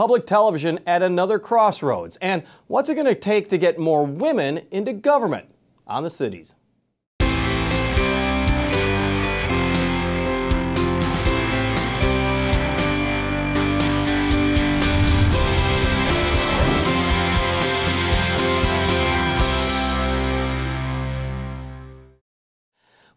Public television at another crossroads. And what's it going to take to get more women into government? On the Cities.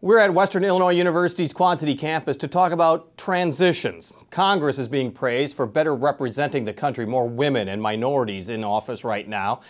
We're at Western Illinois University's Quad City campus to talk about transitions. Congress is being praised for better representing the country, more women and minorities in office right now.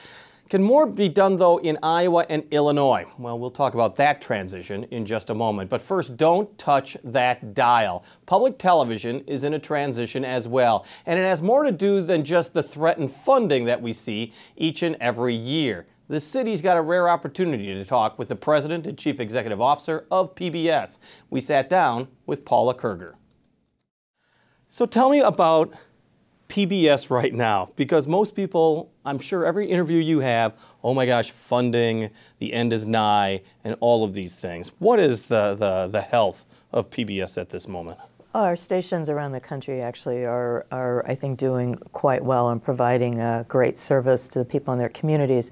Can more be done, though, in Iowa and Illinois? Well, we'll talk about that transition in just a moment. But first, don't touch that dial. Public television is in a transition as well, and it has more to do than just the threatened funding that we see each and every year. The city's got a rare opportunity to talk with the president and chief executive officer of PBS. We sat down with Paula Kerger. So tell me about PBS right now, because most people, I'm sure every interview you have, oh my gosh, funding, the end is nigh, and all of these things. What is the health of PBS at this moment? Our stations around the country actually are, I think, doing quite well and providing a great service to the people in their communities.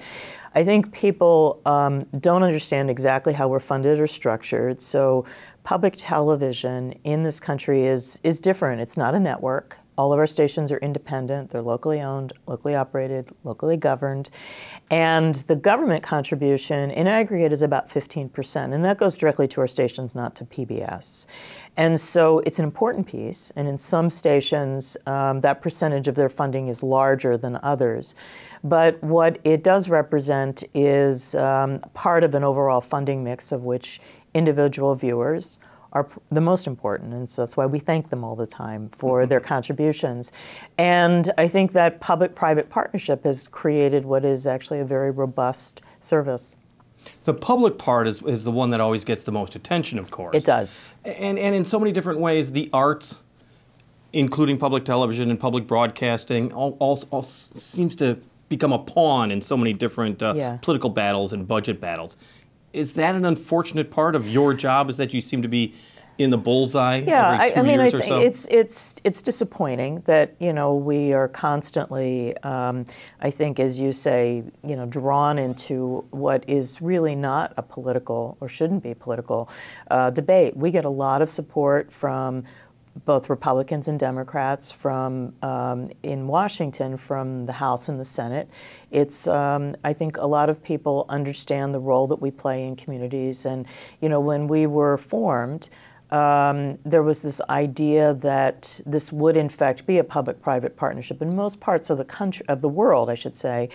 I think people don't understand exactly how we're funded or structured. So public television in this country is different. It's not a network. All of our stations are independent. They're locally owned, locally operated, locally governed. And the government contribution in aggregate is about 15%. And that goes directly to our stations, not to PBS. And so it's an important piece. And in some stations, that percentage of their funding is larger than others. But what it does represent is part of an overall funding mix of which individual viewers are the most important, and so that's why we thank them all the time for their contributions. And I think that public-private partnership has created what is actually a very robust service. The public part is the one that always gets the most attention, of course. It does. And in so many different ways, the arts, including public television and public broadcasting, all seems to become a pawn in so many different political battles and budget battles. Is that an unfortunate part of your job, is that you seem to be in the bullseye every 2 years or so? I think it's disappointing that, you know, we are constantly, I think, as you say, you know, drawn into what is really not a political or shouldn't be political debate. We get a lot of support from both Republicans and Democrats from in Washington, from the House and the Senate. It's, I think a lot of people understand the role that we play in communities. And, you know, when we were formed, there was this idea that this would in fact be a public-private partnership. In most parts of the country, of the world, I should say,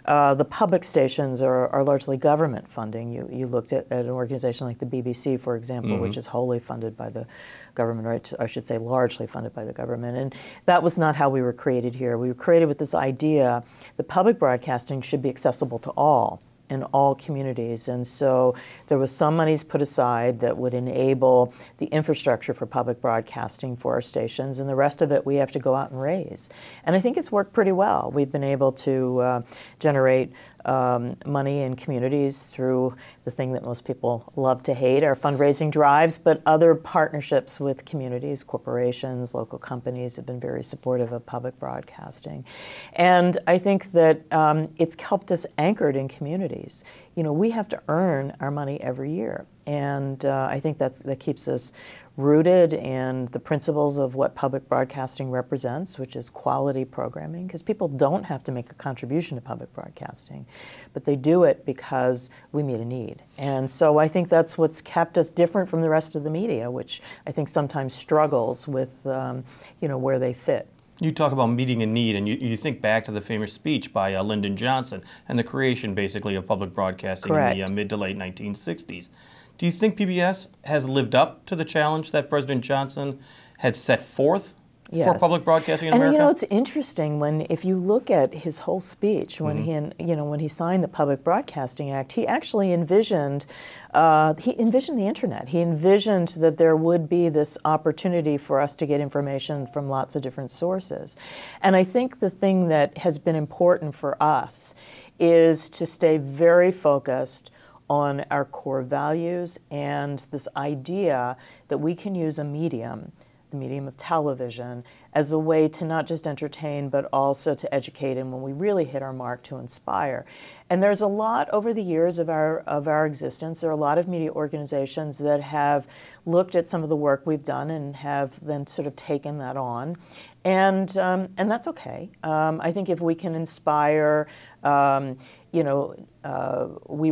the public stations are largely government funding. You looked at an organization like the BBC, for example, which is wholly funded by the government, or I should say largely funded by the government. And that was not how we were created here. We were created with this idea that public broadcasting should be accessible to all in all communities. And so there was some monies put aside that would enable the infrastructure for public broadcasting for our stations, and the rest of it we have to go out and raise. And I think it's worked pretty well. We've been able to generate money in communities through the thing that most people love to hate, our fundraising drives, but other partnerships with communities, corporations, local companies have been very supportive of public broadcasting. And I think that it's helped us anchored in communities. You know, we have to earn our money every year. And I think that keeps us rooted in the principles of what public broadcasting represents, which is quality programming, because people don't have to make a contribution to public broadcasting, but they do it because we meet a need. And so I think that's what's kept us different from the rest of the media, which I think sometimes struggles with, you know, where they fit. You talk about meeting a need, and you think back to the famous speech by Lyndon Johnson and the creation, basically, of public broadcasting in the mid to late 1960s. Do you think PBS has lived up to the challenge that President Johnson had set forth for public broadcasting in America? And you know, it's interesting if you look at his whole speech when he signed the Public Broadcasting Act, he actually envisioned the internet. He envisioned that there would be this opportunity for us to get information from lots of different sources. And I think the thing that has been important for us is to stay very focused on our core values and this idea that we can use a medium, the medium of television, as a way to not just entertain, but also to educate, and when we really hit our mark, to inspire. And there's a lot over the years of our existence. There are a lot of media organizations that have looked at some of the work we've done and have then sort of taken that on. And that's okay. I think if we can inspire, we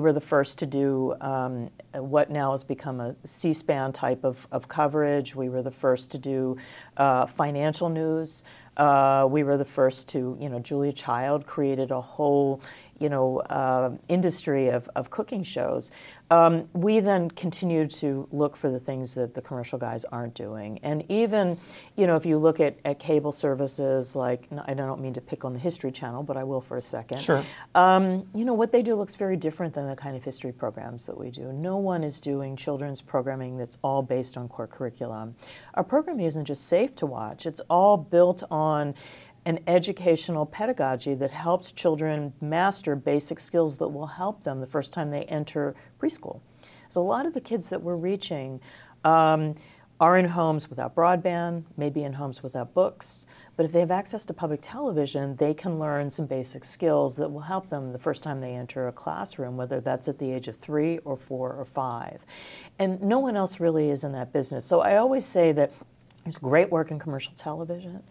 were the first to do what now has become a C-SPAN type of coverage. We were the first to do financial news. We were the first to, Julia Child created a whole, industry of cooking shows. We then continue to look for the things that the commercial guys aren't doing. And even, if you look at cable services, like, I don't mean to pick on the History Channel, but I will for a second. Sure. What they do looks very different than the kind of history programs that we do. No one is doing children's programming that's all based on core curriculum. Our programming isn't just safe to watch. It's all built on an educational pedagogy that helps children master basic skills that will help them the first time they enter preschool. So a lot of the kids that we're reaching are in homes without broadband, maybe in homes without books, but if they have access to public television, they can learn some basic skills that will help them the first time they enter a classroom, whether that's at the age of 3 or 4 or 5. And no one else really is in that business. So I always say that there's great work in commercial television.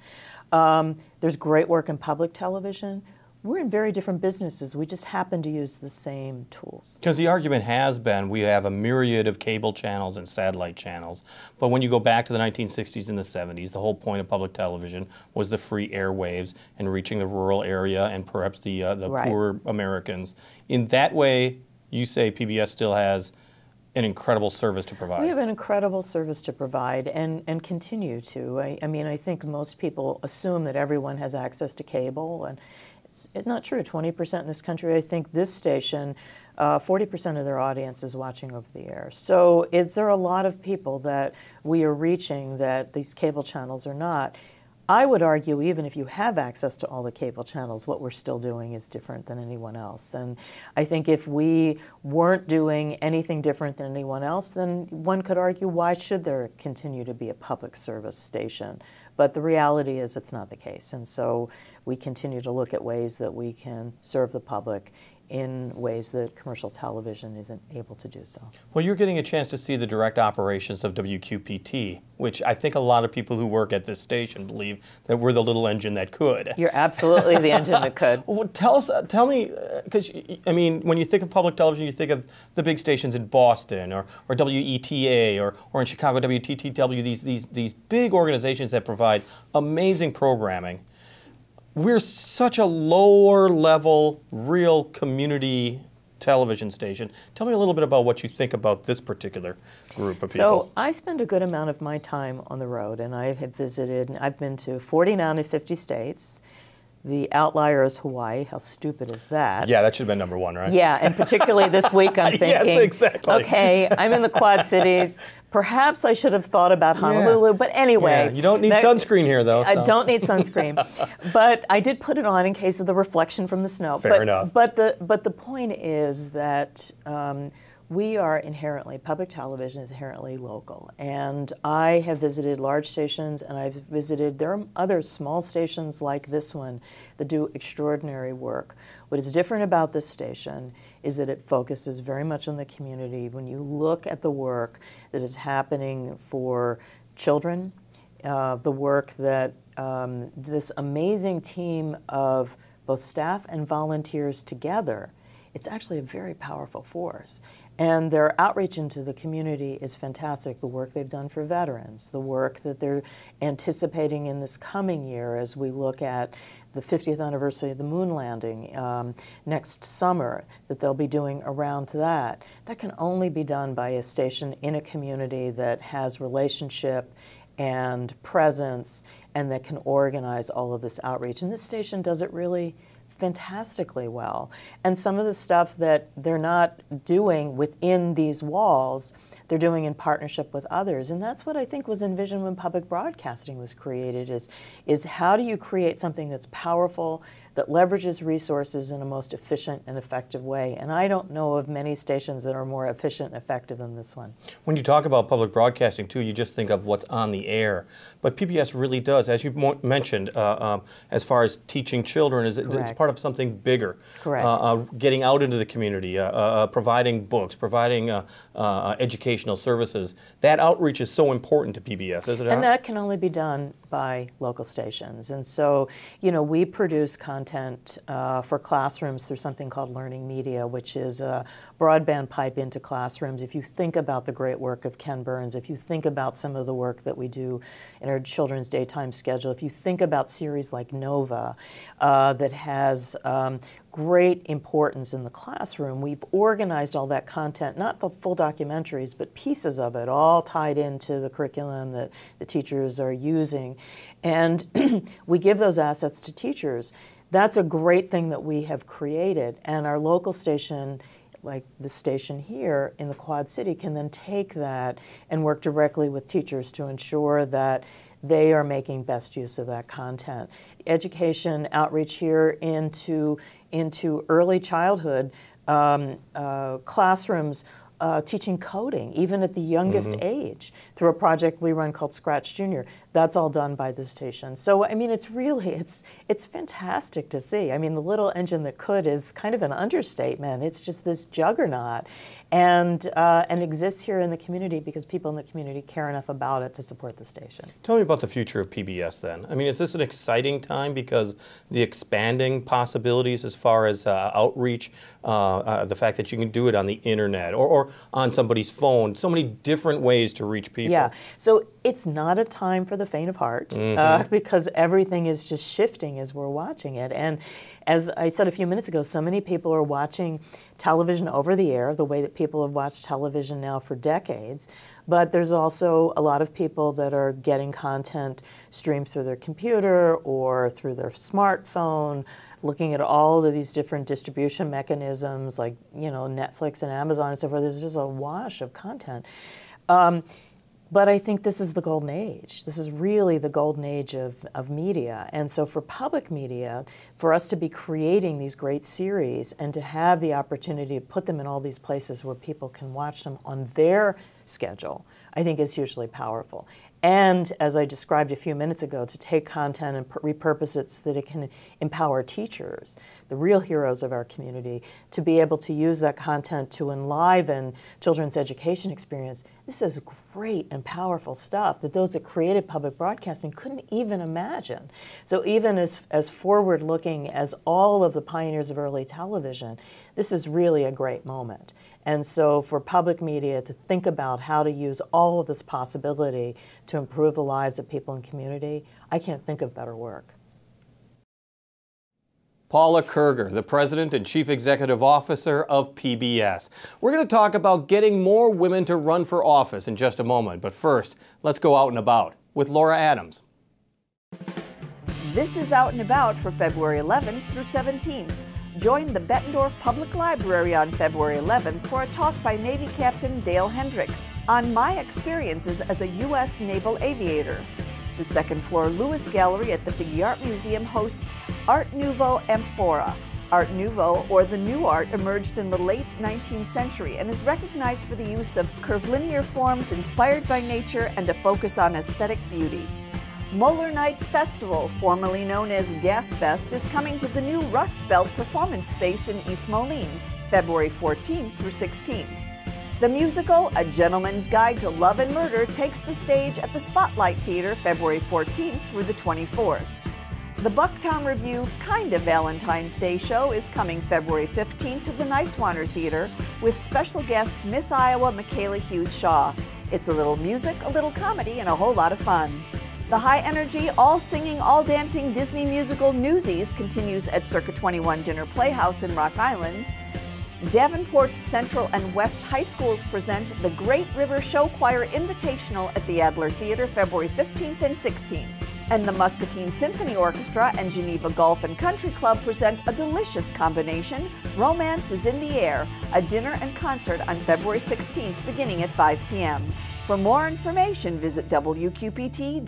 There's great work in public television. We're in very different businesses. We just happen to use the same tools. Because the argument has been we have a myriad of cable channels and satellite channels, but when you go back to the 1960s and the 70s, the whole point of public television was the free airwaves and reaching the rural area and perhaps the Right. poor Americans. In that way, you say PBS still has an incredible service to provide. We have an incredible service to provide and continue to. I think most people assume that everyone has access to cable, and it's not true. 20% in this country, I think this station, 40% of their audience is watching over the air. So there are a lot of people that we are reaching that these cable channels are not. I would argue even if you have access to all the cable channels, what we're still doing is different than anyone else. And I think if we weren't doing anything different than anyone else, then one could argue why should there continue to be a public service station? But the reality is it's not the case. And so we continue to look at ways that we can serve the public in ways that commercial television isn't able to do so. Well, you're getting a chance to see the direct operations of WQPT, which I think a lot of people who work at this station believe that we're the little engine that could. You're absolutely the engine that could. Well, tell me, because when you think of public television, you think of the big stations in Boston or WETA or in Chicago WTTW, these big organizations that provide amazing programming. We're such a lower level, real community television station. Tell me a little bit about what you think about this particular group of people. So I spend a good amount of my time on the road, and I've been to 49 of 50 states. The outlier is Hawaii. How stupid is that? Yeah, that should have been number one, right? Yeah, and particularly this week I'm thinking, yes, exactly. Okay, I'm in the Quad Cities. Perhaps I should have thought about Honolulu, but anyway. Yeah, you don't need sunscreen here, though. So. I don't need sunscreen. But I did put it on in case of the reflection from the snow. Fair enough. But the point is that public television is inherently local. And I have visited large stations, and there are other small stations like this one that do extraordinary work. What is different about this station is that it focuses very much on the community. When you look at the work that is happening for children, the work that this amazing team of both staff and volunteers together, it's actually a very powerful force. And their outreach into the community is fantastic. The work they've done for veterans, the work that they're anticipating in this coming year as we look at the 50th anniversary of the moon landing next summer, that they'll be doing around that. That can only be done by a station in a community that has relationship and presence and that can organize all of this outreach. And this station does it really fantastically well. And some of the stuff that they're not doing within these walls, they're doing in partnership with others. And that's what I think was envisioned when public broadcasting was created, is how do you create something that's powerful, that leverages resources in a most efficient and effective way. And I don't know of many stations that are more efficient and effective than this one. When you talk about public broadcasting, too, you just think of what's on the air. But PBS really does, as you mentioned, as far as teaching children, it's part of something bigger. Correct. Getting out into the community, providing books, providing educational services. That outreach is so important to PBS, isn't it? And that can only be done by local stations. And so, you know, we produce content for classrooms through something called Learning Media, which is a broadband pipe into classrooms. If you think about the great work of Ken Burns, if you think about some of the work that we do in our children's daytime schedule, if you think about series like Nova that has great importance in the classroom, we've organized all that content, not the full documentaries, but pieces of it, all tied into the curriculum that the teachers are using. And we give those assets to teachers. That's a great thing that we have created. And our local station, like the station here in the Quad City, can then take that and work directly with teachers to ensure that they are making best use of that content. Education outreach here into early childhood classrooms, teaching coding, even at the youngest age, through a project we run called Scratch Junior. That's all done by the station. So, I mean, it's really, it's fantastic to see. I mean, the little engine that could is kind of an understatement. It's just this juggernaut, and exists here in the community because people in the community care enough about it to support the station. Tell me about the future of PBS then. I mean, is this an exciting time because the expanding possibilities as far as outreach, the fact that you can do it on the internet or on somebody's phone, so many different ways to reach people? Yeah, so it's not a time for the faint of heart because everything is just shifting as we're watching it. And as I said a few minutes ago, so many people are watching television over the air, the way that people have watched television now for decades. But there's also a lot of people that are getting content streamed through their computer or through their smartphone, looking at all of these different distribution mechanisms like, you know, Netflix and Amazon and so forth. There's just a wash of content. But I think this is the golden age. This is really the golden age of media. And so for public media, for us to be creating these great series and to have the opportunity to put them in all these places where people can watch them on their schedule, I think is hugely powerful. And as I described a few minutes ago, to take content and repurpose it so that it can empower teachers, the real heroes of our community, to be able to use that content to enliven children's education experience. This is great and powerful stuff that those that created public broadcasting couldn't even imagine. So even as forward-looking as all of the pioneers of early television, this is really a great moment. And so for public media to think about how to use all of this possibility to improve the lives of people in community, I can't think of better work. Paula Kerger, the President and Chief Executive Officer of PBS. We're going to talk about getting more women to run for office in just a moment. But first, let's go out and about with Laura Adams. This is Out and About for February 11th through 17th. Join the Bettendorf Public Library on February 11th for a talk by Navy Captain Dale Hendricks on my experiences as a U.S. naval aviator. The second-floor Lewis Gallery at the Figge Art Museum hosts Art Nouveau Amphora. Art Nouveau, or the new art, emerged in the late 19th century and is recognized for the use of curvilinear forms inspired by nature and a focus on aesthetic beauty. Moeller Nights Festival, formerly known as Gas Fest, is coming to the new Rust Belt Performance Space in East Moline, February 14th through 16th. The musical, A Gentleman's Guide to Love and Murder, takes the stage at the Spotlight Theater February 14th through the 24th. The Bucktown Review Kind of Valentine's Day show is coming February 15th to the Nicewater Theater with special guest Miss Iowa Michaela Hughes Shaw. It's a little music, a little comedy, and a whole lot of fun. The high-energy, all-singing, all-dancing Disney musical Newsies continues at Circa 21 Dinner Playhouse in Rock Island. Davenport's Central and West High Schools present the Great River Show Choir Invitational at the Adler Theater February 15th and 16th. And the Muscatine Symphony Orchestra and Geneva Golf and Country Club present a delicious combination, Romance is in the Air, a dinner and concert on February 16th beginning at 5 p.m. For more information, visit wqpt.org.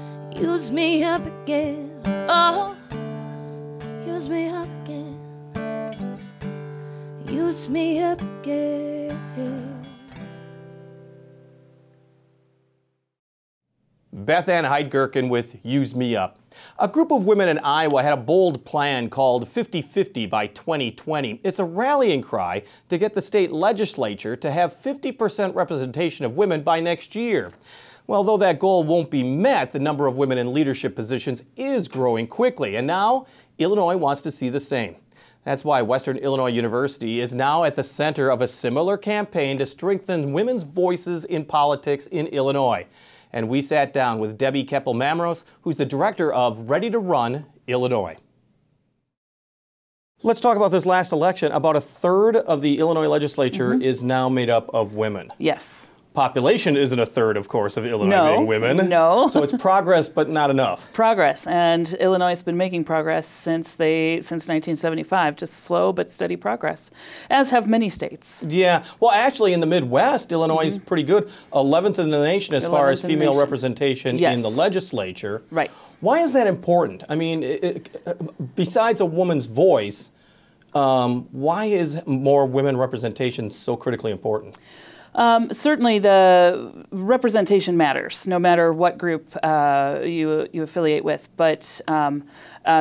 use me up again. Oh, use me up again. Use me up again. Beth Ann Heidgerken with Use Me Up. A group of women in Iowa had a bold plan called 50-50 by 2020. It's a rallying cry to get the state legislature to have 50% representation of women by next year. Well, though that goal won't be met, the number of women in leadership positions is growing quickly, and now Illinois wants to see the same. That's why Western Illinois University is now at the center of a similar campaign to strengthen women's voices in politics in Illinois. And we sat down with Debbie Keppel-Mamros, who's the director of Ready to Run Illinois. Let's talk about this last election. About a third of the Illinois legislature is now made up of women. Yes. Population isn't a third, of course, of Illinois being women. No. So it's progress, but not enough. Progress, and Illinois has been making progress since 1975, just slow but steady progress, as have many states. Yeah, well, actually, in the Midwest, Illinois is pretty good. 11th in the nation as far as female representation in the legislature. Right. Why is that important? I mean, besides a woman's voice, why is more women representation so critically important? Certainly the representation matters, no matter what group you affiliate with, but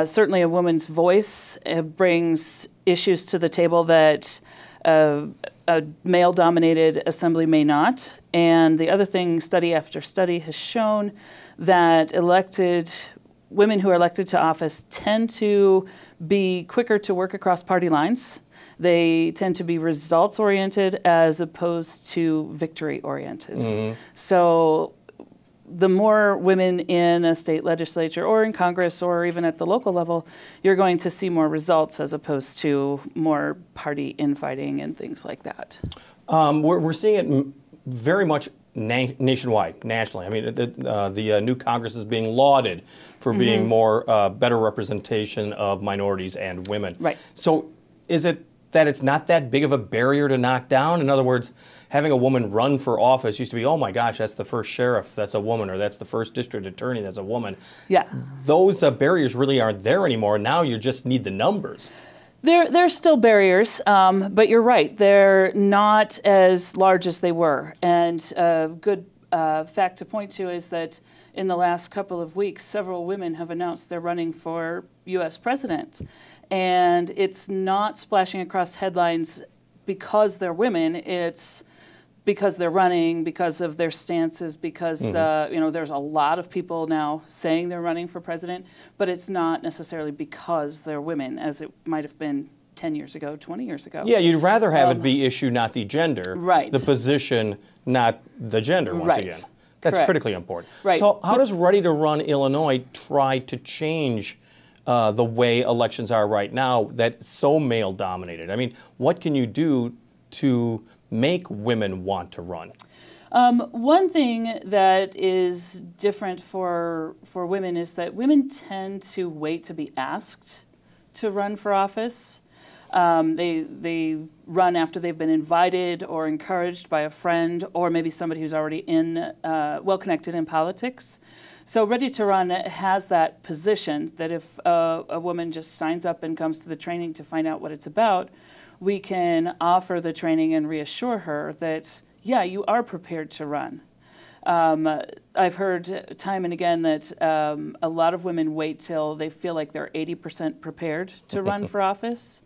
certainly a woman's voice brings issues to the table that a male-dominated assembly may not. And the other thing, study after study has shown that women who are elected to office tend to be quicker to work across party lines. They tend to be results-oriented as opposed to victory-oriented. So the more women in a state legislature or in Congress or even at the local level, you're going to see more results as opposed to more party infighting and things like that. We're seeing it very much nationwide, nationally. I mean, the new Congress is being lauded for being more better representation of minorities and women. Right. So is it that it's not that big of a barrier to knock down? In other words, having a woman run for office used to be, oh my gosh, that's the first sheriff, that's a woman, or that's the first district attorney, that's a woman. Yeah. Those barriers really aren't there anymore. Now you just need the numbers. There's still barriers, but you're right. They're not as large as they were. And a good fact to point to is that in the last couple of weeks, several women have announced they're running for U.S. president. And it's not splashing across headlines because they're women. It's because they're running, because of their stances, because there's a lot of people now saying they're running for president, but it's not necessarily because they're women, as it might have been 10 years ago, 20 years ago. Yeah, you'd rather have it be issue, not the gender. Right. The position, not the gender, once again. That's critically important. Right. So how does Ready to Run Illinois try to change the way elections are right now that's so male-dominated? I mean, what can you do to make women want to run? One thing that is different for women is that women tend to wait to be asked to run for office. They run after they've been invited or encouraged by a friend or maybe somebody who's already well-connected in politics. So Ready to Run has that position that if a woman just signs up and comes to the training to find out what it's about, we can offer the training and reassure her that, yeah, you are prepared to run. I've heard time and again that a lot of women wait till they feel like they're 80% prepared to run for office,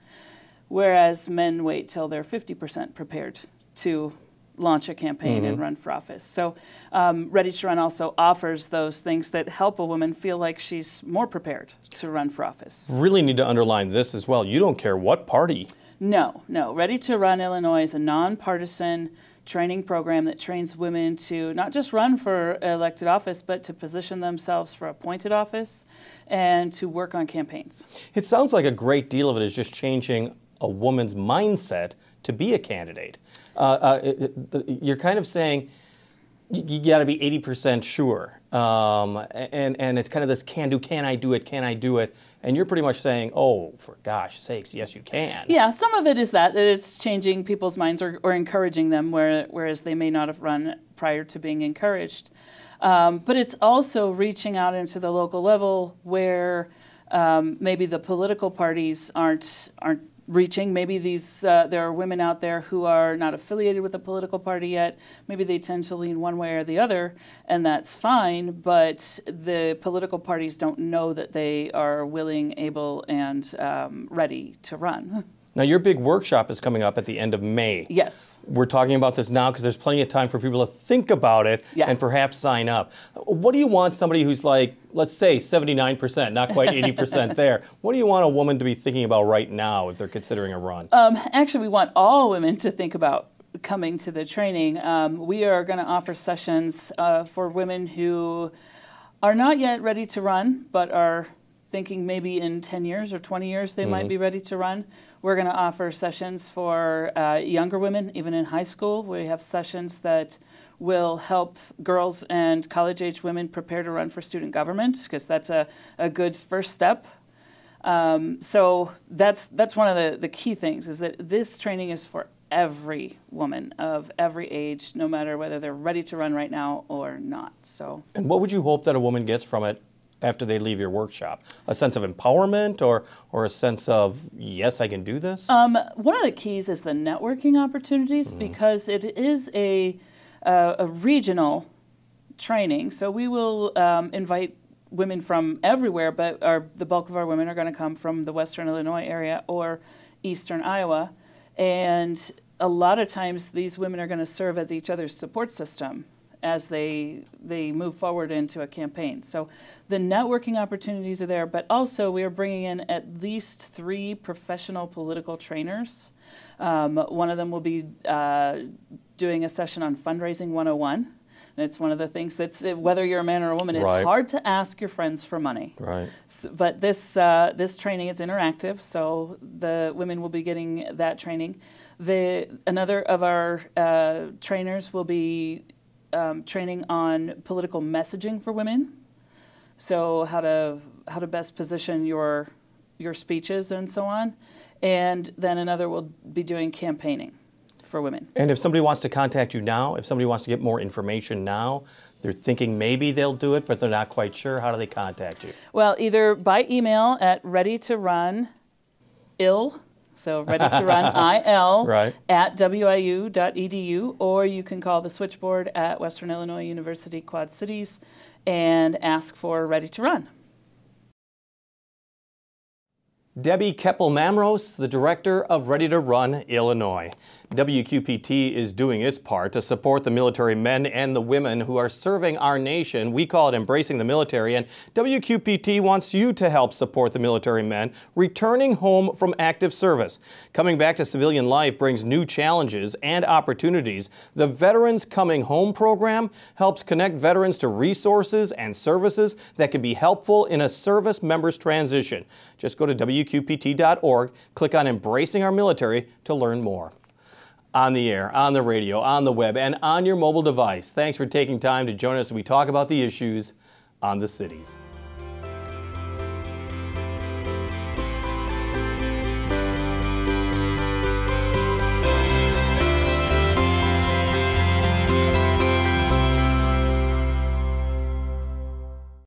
whereas men wait till they're 50% prepared to launch a campaign and run for office. So Ready to Run also offers those things that help a woman feel like she's more prepared to run for office. Really need to underline this as well. You don't care what party. No. Ready to Run Illinois is a nonpartisan training program that trains women to not just run for elected office, but to position themselves for appointed office and to work on campaigns. It sounds like a great deal of it is just changing a woman's mindset to be a candidate. You're kind of saying you got to be 80% sure. And it's kind of this can I do it, can I do it? And you're pretty much saying, oh, for gosh sakes, yes, you can. Yeah, some of it is that it's changing people's minds or encouraging them, whereas they may not have run prior to being encouraged. But it's also reaching out into the local level where maybe the political parties aren't reaching. Maybe there are women out there who are not affiliated with a political party yet. Maybe they tend to lean one way or the other, and that's fine, but the political parties don't know that they are willing, able, and ready to run. Now, your big workshop is coming up at the end of May. Yes. We're talking about this now because there's plenty of time for people to think about it and perhaps sign up. What do you want somebody who's like, let's say 79%, not quite 80% there. What do you want a woman to be thinking about right now if they're considering a run? Actually, we want all women to think about coming to the training. We are going to offer sessions for women who are not yet ready to run, but are thinking maybe in 10 years or 20 years they might be ready to run. We're going to offer sessions for younger women, even in high school. We have sessions that will help girls and college-age women prepare to run for student government, because that's a good first step. So that's one of the key things, is that this training is for every woman of every age, no matter whether they're ready to run right now or not. So. And what would you hope that a woman gets from it after they leave your workshop? A sense of empowerment or a sense of, yes, I can do this? One of the keys is the networking opportunities, because it is a regional training. So we will invite women from everywhere, but the bulk of our women are going to come from the Western Illinois area or Eastern Iowa. And a lot of times these women are going to serve as each other's support system as they move forward into a campaign. So the networking opportunities are there, but also we are bringing in at least 3 professional political trainers. One of them will be doing a session on Fundraising 101. And it's one of the things that's, whether you're a man or a woman, it's hard to ask your friends for money. Right. So, but this training is interactive, so the women will be getting that training. Another of our trainers will be training on political messaging for women. So how to best position your speeches and so on. And then another will be doing campaigning for women. And if somebody wants to contact you now, if somebody wants to get more information now, they're thinking maybe they'll do it, but they're not quite sure, how do they contact you? Well, either by email at readytorunil, so ready to run IL at wiu.edu, or you can call the switchboard at Western Illinois University Quad Cities and ask for Ready to Run. Debbie Keppel-Mamros, the director of Ready to Run Illinois. WQPT is doing its part to support the military men and the women who are serving our nation. We call it Embracing the Military, and WQPT wants you to help support the military men returning home from active service. Coming back to civilian life brings new challenges and opportunities. The Veterans Coming Home program helps connect veterans to resources and services that can be helpful in a service member's transition. Just go to WQPT.org, click on Embracing Our Military to learn more. On the air, on the radio, on the web, and on your mobile device. Thanks for taking time to join us as we talk about the issues on the cities.